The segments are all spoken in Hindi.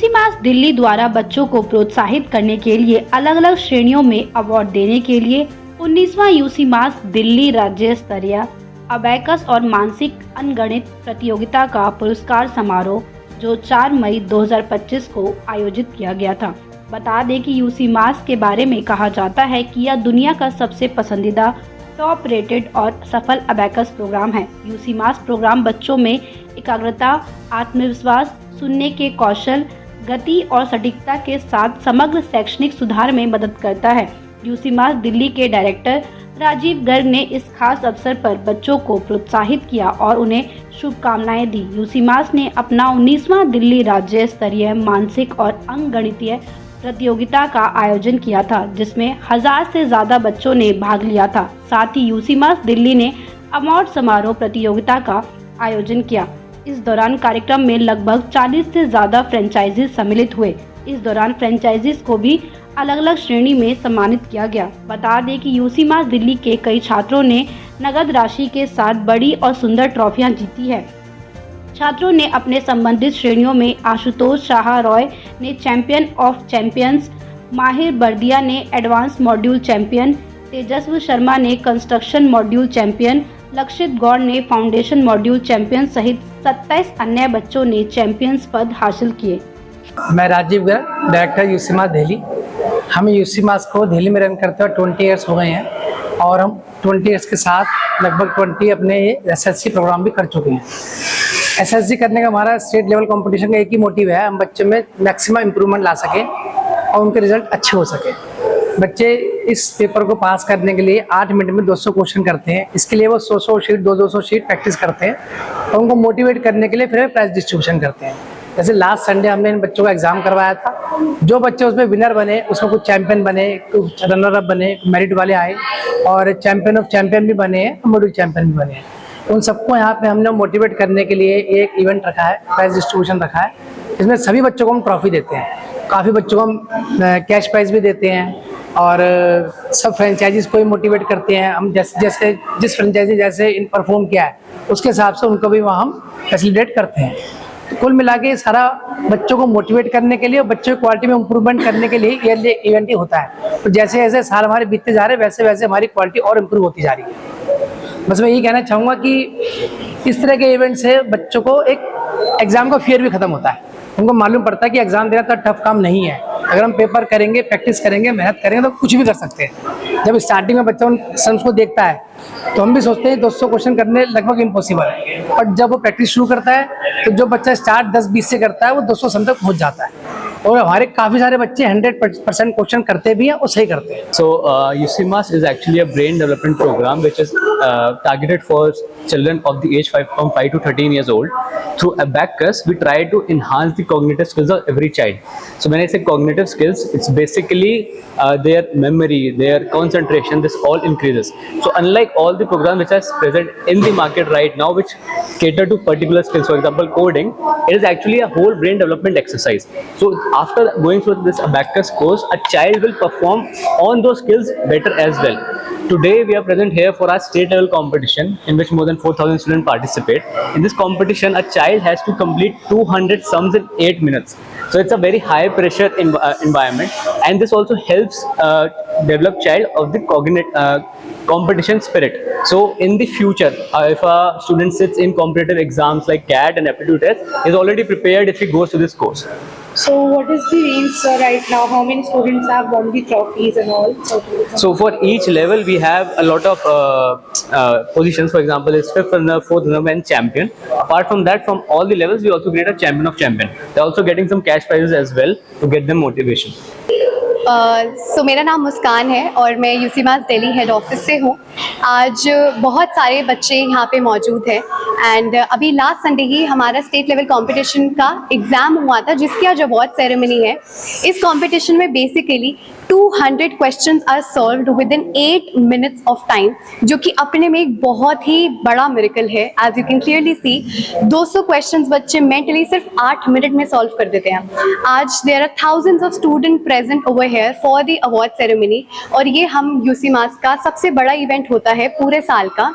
यूसी मास दिल्ली द्वारा बच्चों को प्रोत्साहित करने के लिए अलग अलग श्रेणियों में अवार्ड देने के लिए 19वां यूसी मास दिल्ली राज्य स्तरीय अबैकस और मानसिक अंकगणित प्रतियोगिता का पुरस्कार समारोह जो 4 मई 2025 को आयोजित किया गया था। बता दें कि यूसी मास के बारे में कहा जाता है कि यह दुनिया का सबसे पसंदीदा टॉप रेटेड और सफल अबैकस प्रोग्राम है। यूसी मास प्रोग्राम बच्चों में एकाग्रता, आत्मविश्वास, सुनने के कौशल, गति और सटीकता के साथ समग्र शैक्षणिक सुधार में मदद करता है। यूसी मास दिल्ली के डायरेक्टर राजीव गर्ग ने इस खास अवसर पर बच्चों को प्रोत्साहित किया और उन्हें शुभकामनाएं दी। यूसी मास ने अपना 19वां दिल्ली राज्य स्तरीय मानसिक और अंकगणितीय प्रतियोगिता का आयोजन किया था, जिसमें 1000 से ज्यादा बच्चों ने भाग लिया था। साथ ही यूसी मास दिल्ली ने अवार्ड समारोह प्रतियोगिता का आयोजन किया। इस दौरान कार्यक्रम में लगभग 40 से ज्यादा फ्रेंचाइजीज सम्मिलित हुए। इस दौरान फ्रेंचाइजीज को भी अलग अलग श्रेणी में सम्मानित किया गया। बता दें कि यूसी मास दिल्ली के कई छात्रों ने नगद राशि के साथ बड़ी और सुंदर ट्रॉफियां जीती है। छात्रों ने अपने संबंधित श्रेणियों में आशुतोष शाह रॉय ने चैंपियन ऑफ चैंपियंस, माहिर बर्दिया ने एडवांस मॉड्यूल चैंपियन, तेजस्वी शर्मा ने कंस्ट्रक्शन मॉड्यूल चैंपियन, लक्षित गौड़ ने फाउंडेशन मॉड्यूल चैंपियन सहित 27 अन्य बच्चों ने चैंपियंस पद हासिल किए। मैं राजीव गर्ग, डायरेक्टर यूसी मास दिल्ली। हम यूसी मास को दिल्ली में रन करते हुए 20 ईयर्स हो गए हैं और हम 20 ईयर्स के साथ लगभग 20 अपने एसएससी प्रोग्राम भी कर चुके हैं। एसएससी करने का हमारा स्टेट लेवल कंपटीशन का एक ही मोटिव है, हम बच्चों में मैक्सिमम इम्प्रूवमेंट ला सकें और उनके रिजल्ट अच्छे हो सके। बच्चे इस पेपर को पास करने के लिए 8 मिनट में 200 क्वेश्चन करते हैं। इसके लिए वो 100 शीट 200 शीट प्रैक्टिस करते हैं और उनको मोटिवेट करने के लिए फिर प्राइज डिस्ट्रीब्यूशन करते हैं। जैसे लास्ट संडे हमने इन बच्चों का एग्जाम करवाया था। जो बच्चे उसमें विनर बने, उसमें कुछ चैंपियन बने, कुछ रनर अप बने, मेरिट वाले आए और चैंपियन ऑफ चैंपियन भी बने हैं, मॉड्यूल चैंपियन भी बने हैं। उन सबको यहाँ पे हमने मोटिवेट करने के लिए एक इवेंट रखा है, प्राइज डिस्ट्रीब्यूशन रखा है। इसमें सभी बच्चों को हम ट्रॉफी देते हैं, काफ़ी बच्चों को हम कैश प्राइज भी देते हैं और सब फ्रेंचाइजीज को ही मोटिवेट करते हैं। हम जैसे जिस फ्रेंचाइजी जैसे इन परफॉर्म किया है उसके हिसाब से उनको भी वहाँ हम फैसिलिटेट करते हैं। तो कुल मिला के सारा बच्चों को मोटिवेट करने के लिए और बच्चों की क्वालिटी में इम्प्रूवमेंट करने के लिए ये इवेंट ही होता है। तो जैसे जैसे साल हमारे बीतते जा रहे हैं वैसे वैसे हमारी क्वालिटी और इम्प्रूव होती जा रही है। बस मैं यही कहना चाहूँगा कि इस तरह के इवेंट से बच्चों को एक एग्ज़ाम का फियर भी ख़त्म होता है। उनको मालूम पड़ता है कि एग्ज़ाम देना तो टफ काम नहीं है। अगर हम पेपर करेंगे, प्रैक्टिस करेंगे, मेहनत करेंगे तो कुछ भी कर सकते हैं। जब स्टार्टिंग में बच्चा उन सम्स को देखता है तो हम भी सोचते हैं 200 क्वेश्चन करने लगभग इम्पॉसिबल है, और जब वो प्रैक्टिस शुरू करता है तो जो बच्चा स्टार्ट 10-20 से करता है वो 200 सम तक पहुँच जाता है। और हमारे काफ़ी सारे बच्चे 100% क्वेश्चन करते भी हैं और सही करते हैं। So UC Mass is actually a brain development program which is targeted for children of the age from 5 to 13 years old. Through Abacus, we try to enhance the cognitive skills of every child. So when I say cognitive skills, it's basically their memory, their concentration, this all increases. So unlike all the programs which are present in the market right now, which cater to particular skills, for example coding, it is actually a whole brain development exercise. So after going through this Abacus course, a child will perform on those skills better as well. Today we are present here for our state level competition in which more than 4,000 students participate. In this competition, a child has to complete 200 sums in 8 minutes. So it's a very high pressure environment, and this also helps develop child of the competition spirit. So in the future, if a student sits in competitive exams like CAT and aptitude test, is already prepared if he goes to this course. So what is the range right now? How many students have won the trophies and all? So for each level we have a lot of positions. For example, is 5th runner, 4th runner and champion. Apart from that, from all the levels we also create a champion of champion. They're also getting some cash prizes as well to get them motivation. सो मेरा नाम मुस्कान है और मैं यूसी मास दिल्ली हेड ऑफिस से हूँ। आज बहुत सारे बच्चे यहाँ पे मौजूद हैं एंड अभी लास्ट संडे ही हमारा स्टेट लेवल कंपटीशन का एग्ज़ाम हुआ था जिसकी आज अवार्ड सेरेमनी है। इस कंपटीशन में basically 200 questions are solved within 8 minutes of time, जो कि अपने में एक बहुत ही बड़ा मिरेकल है। As you can clearly see 200 questions बच्चे मेंटली सिर्फ 8 मिनट में सॉल्व कर देते हैं। आज there are thousands of student present over here for the award ceremony, और ये हम यूसी मास का सबसे बड़ा इवेंट होता है पूरे साल का।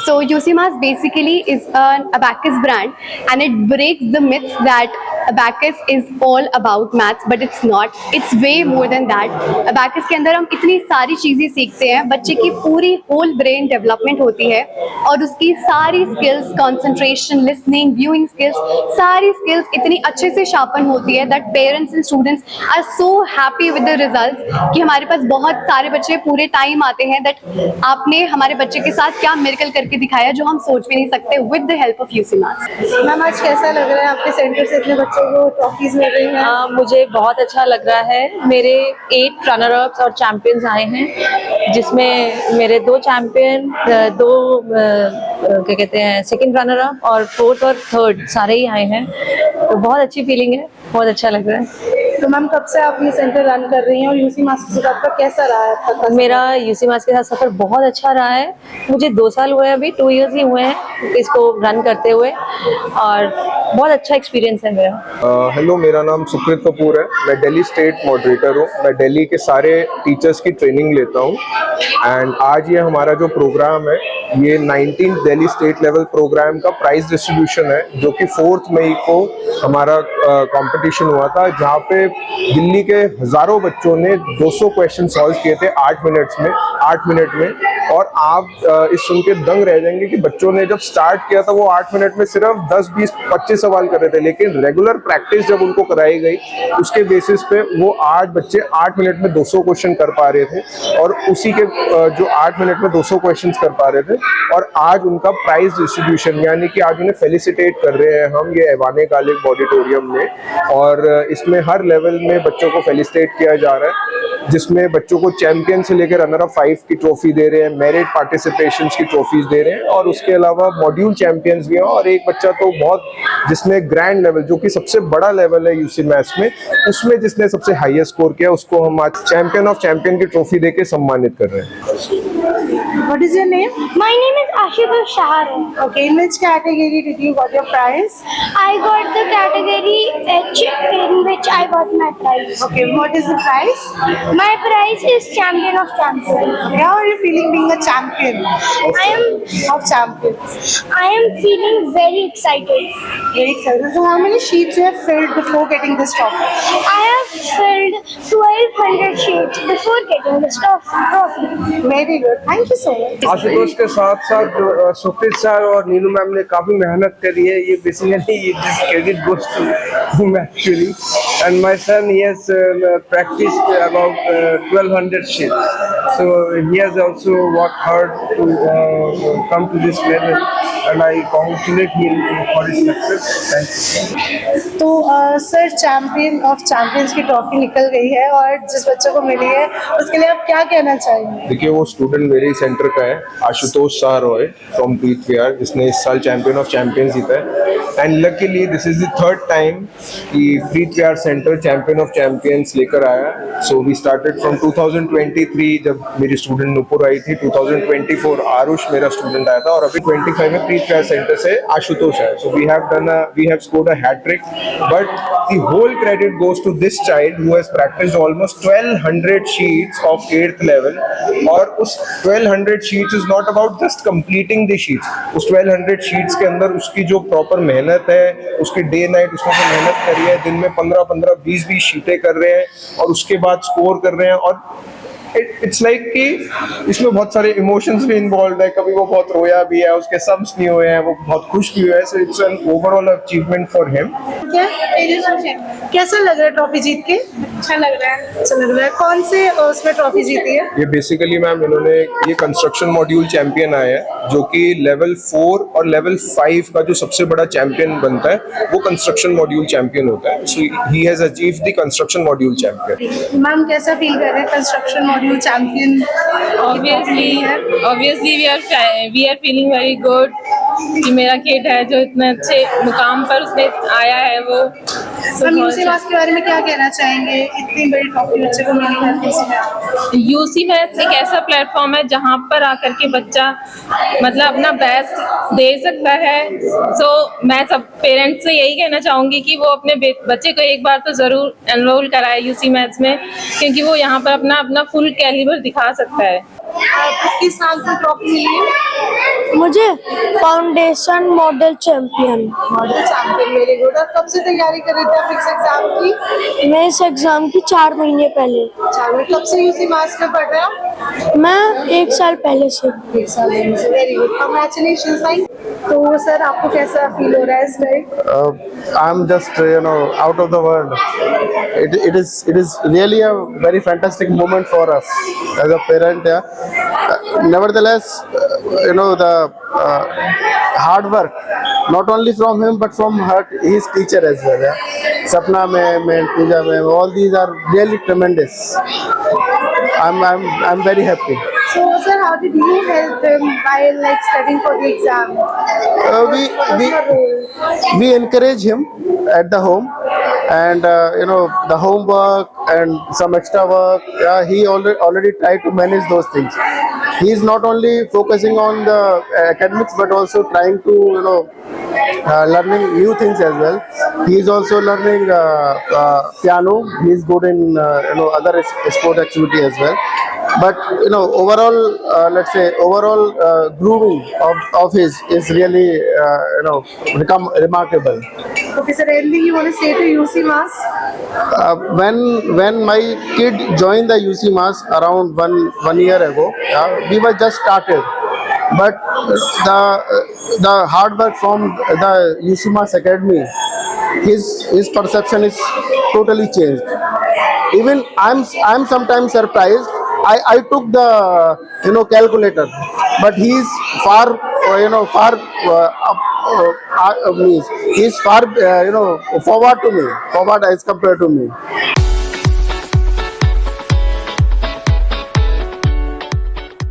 So UCMAS basically is an abacus brand and it breaks the myth that Abacus is all about maths, but it's not. It's way more than that. Abacus के अंदर हम इतनी सारी चीज़ें सीखते हैं, बच्चे की पूरी होल ब्रेन डेवलपमेंट होती है और उसकी सारी skills, concentration, listening, viewing skills, सारी स्किल्स इतनी अच्छे से शार्पन होती है that parents and students are so happy with the results कि हमारे पास बहुत सारे बच्चे पूरे टाइम आते हैं दैट आपने हमारे बच्चे के साथ क्या मिरेकल करके दिखाया जो हम सोच भी नहीं सकते with the help of UC maths. Ma'am आज कैसा लग रहा है आपके सेंटर से इतने बच्चों को ट्रॉफीज मिल रही हैं? मुझे बहुत अच्छा लग रहा है। मेरे 8 रनर अप्स और चैंपियंस आए हैं, जिसमें मेरे 2 चैंपियन, 2 क्या कहते हैं सेकंड रनर अप और 4th और 3rd सारे ही आए हैं। तो बहुत अच्छी फीलिंग है, बहुत अच्छा लग रहा है। तो मैम कब से आप ये सेंटर रन कर रही हैं और यूसी मैथ्स के साथ आपका कैसा रहा है अब तक? मेरा यूसी मैथ्स के साथ सफ़र बहुत अच्छा रहा है। मुझे 2 साल हुए हैं, अभी 2 इयर्स ही हुए हैं इसको रन करते हुए, और बहुत अच्छा एक्सपीरियंस है मेरा। हेलो, मेरा नाम सुकृत कपूर है। मैं दिल्ली स्टेट मॉडरेटर हूँ। मैं दिल्ली के सारे टीचर्स की ट्रेनिंग लेता हूँ एंड आज ये हमारा जो प्रोग्राम है ये 19th Delhi state level programme का प्राइज डिस्ट्रीब्यूशन है, जो कि 4 मई को हमारा कंपटीशन हुआ था, जहाँ पे दिल्ली के हजारों बच्चों ने 200 क्वेश्चन सॉल्व किए थे 8 मिनट में। और आप इस सुन के दंग रह जाएंगे कि बच्चों ने जब स्टार्ट किया था वो 8 मिनट में सिर्फ 10, 20, 25 सवाल कर रहे थे, लेकिन रेगुलर प्रैक्टिस जब उनको कराई गई उसके बेसिस पे वो आज बच्चे 8 मिनट में 200 क्वेश्चन कर पा रहे थे, और उसी के जो 8 मिनट में 200 क्वेश्चन कर पा रहे थे। और आज उनका प्राइज डिस्ट्रीब्यूशन, यानी कि आज उन्हें फेलिसिटेट कर रहे हैं हम ये ऐवान गालिब ऑडिटोरियम में, और इसमें हर लेवल में बच्चों को फेलिसिटेट किया जा रहा है, जिसमें बच्चों को चैंपियन से लेकर रनर अप 5 की ट्रॉफी दे रहे हैं, मेरिट पार्टिसिपेशन की ट्रॉफीज दे रहे हैं, और उसके अलावा मॉड्यूल चैंपियंस भी हैं। और एक बच्चा तो बहुत, जिसने ग्रैंड लेवल, जो कि सबसे बड़ा लेवल है यूसी मैथ्स में, उसमें जिसने सबसे हाईएस्ट स्कोर किया, उसको हम आज चैंपियन ऑफ चैंपियन की ट्रॉफी देके सम्मानित कर रहे हैं। What is your name? My name is Ashutosh Shahar. Okay, in which category did you got your prize? I got the category H, in which I got my prize. Okay, what is the prize? My prize is Champion of Champions. How are you feeling being a champion I am of champions? I am feeling very excited. Very excited. So how many sheets you have filled before getting this trophy? I have filled 1200 sheets before getting this trophy. Very good. Thank you so much. Ashutosh के साथ साथ सुकृत सर और नीनू मैम ने काफी मेहनत करी है। ये basically this credit goes to him actually, and my son he has practiced about 1200 sheets, so he has also worked hard to come to this level, and I congratulate him for his success. Thank you. तो सर चैंपियन ऑफ चैंपियंस की ट्रॉफी निकल गई है और जिस बच्चों को मिली है उसके लिए आप क्या कहना चाहेंगे? देखिए, वो स्टूडेंट मेरे ही सेंटर का है, आशुतोष शाह रॉय फ्रॉम प्रीत विहार, जिसने इस साल चैंपियन ऑफ चैंपियंस जीता है। And luckily this is the 3rd time कि प्रीत विहार सेंटर चैंपियन ऑफ चैंपियंस लेकर आया। सो वी स्टार्टेड फ्रॉम 2023 जब मेरी स्टूडेंट नुपुर आई थी, 2024 आरुष मेरा स्टूडेंट आया था, और अभी 25 में प्रीत विहार सेंटर से आशुतोष है। So we have scored a hattrick, but the whole credit goes to this child who has practised almost 1200 sheets of 8th level. और उस 1200 sheets is not about just completing the sheets, उस 1200 शीट्स के अंदर उसकी जो प्रॉपर मेहनत है, उसकी डे नाइट उसमें जो मेहनत करी है, दिन में 15-15, 20-20 शीटें कर रहे हैं और उसके बाद स्कोर कर रहे हैं। और इट्स लाइक कि इसमें बहुत सारे इमोशंस भी इन्वॉल्व है, कभी वो बहुत रोया भी है, उसके सम्स नहीं हुए हैं, वो बहुत खुश भी हुआ है। So it's an overall achievement for him. कैसा लग रहा है ट्रॉफी जीत के? अच्छा लग रहा है। अच्छा लग रहा है। कौन से उसमें ट्रॉफी जीती है? ये बेसिकली मैम इन्होंने ये कंस्ट्रक्शन मॉड्यूल चैंपियन आया है, जो कि लेवल 4 और लेवल 5 का जो सबसे बड़ा चैंपियन बनता है वो कंस्ट्रक्शन मॉड्यूल चैंपियन होता है। So he has achieved the construction module champion. Ma'am कैसा फील कर रहे हैं construction module champion? Obviously we are feeling very good कि मेरा किड है जो इतने अच्छे मुकाम पर उसने आया है वो। हम यूसी मैथ्स के बारे में क्या कहना चाहेंगे? इतनी बड़ी ट्रॉफी बच्चे को मिली है। यूसी मैथ्स एक ऐसा प्लेटफॉर्म है जहाँ पर आकर के बच्चा मतलब अपना बेस्ट दे सकता है। सो मैं सब पेरेंट्स से यही कहना चाहूँगी कि वो अपने बच्चे को एक बार तो ज़रूर एनरोल कराए यूसी मैथ्स में, क्योंकि वो यहाँ पर अपना फुल कैलिबर दिखा सकता है। आपको किस नाम की ट्रॉफी मिली है? मुझे foundation model champion. Model champion, very good. और कब से तैयारी कर रहे थे आप इस एग्जाम की? मैं इस एग्जाम की 4 महीने पहले। 4 महीने। कब से यूसी मास में पढ़ रहे हो? मैं 1 साल पहले से। 1 साल पहले से, वेरी गुड, कांग्रेचुलेशंस भाई। तो सर आपको कैसा फील हो रहा है इस time? I'm just out of the world. It is really a very fantastic moment for us as a parent. Yeah. Nevertheless, the hard work not only from him but from his teacher as well. Yeah. Sapna mein, Pooja mein, all these are really tremendous. I'm very happy. So sir, how did you help him while studying for the exam? What was your role? We encourage him at the home, and the homework and some extra work. He already tried to manage those things. He is not only focusing on the academics but also trying to learning new things as well. He is also learning piano. He is good in other sport activity as well. But overall, let's say overall grooming of his is really become remarkable. Okay sir, anything you want to say to UC Mass? When my kid joined the UC Mass around one year ago, we were just started, but the hard work from the UC Mass Academy, his perception is totally changed. Even I'm sometimes surprised. I took the calculator, but he is far means he is far forward as compared to me.